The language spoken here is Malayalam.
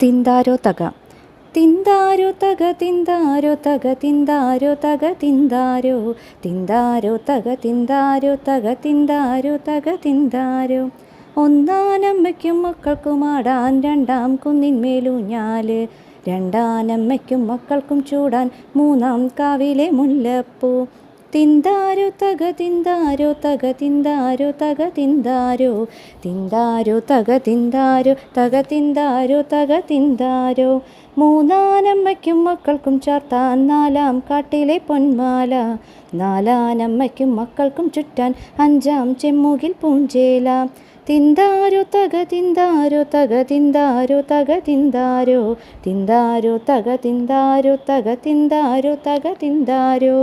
തിന്താരോ തക തിന്താരോ തക തിന്താരോ തക തിന്താരോ തക തിന്താരോ തിന്താരോ തക തിന്താരോ തക തിന്താരോ തക തിന്താരോ. ഒന്നാനമ്മയ്ക്കും മക്കൾക്കും ആടാൻ രണ്ടാം കുന്നിന്മേലൂഞ്ഞാല്, രണ്ടാനമ്മയ്ക്കും മക്കൾക്കും ചൂടാൻ മൂന്നാം കാവിലെ മുല്ലപ്പൂ. തിന്താരോ തക തിന്താരോ തക തിന്താരോ തക തിന്താരോ തിന്താരോ തക തിന്താരോ തക തിന്താരോ തക തിന്താരോ. മൂന്നാനമ്മയ്ക്കും മക്കൾക്കും ചാർത്താൻ നാലാം കാട്ടിലെ പൊന്മാല, നാലാനമ്മയ്ക്കും മക്കൾക്കും ചുറ്റാൻ അഞ്ചാം ചെമ്മുകിൽ പൂഞ്ചേല. തിന്താരോ തക തിന്താരോ തക തിന്താരോ തക തിന്താരോ തിന്താരോ തക തിന്താരോ തക തിന്താരോ തക തിന്താരോ.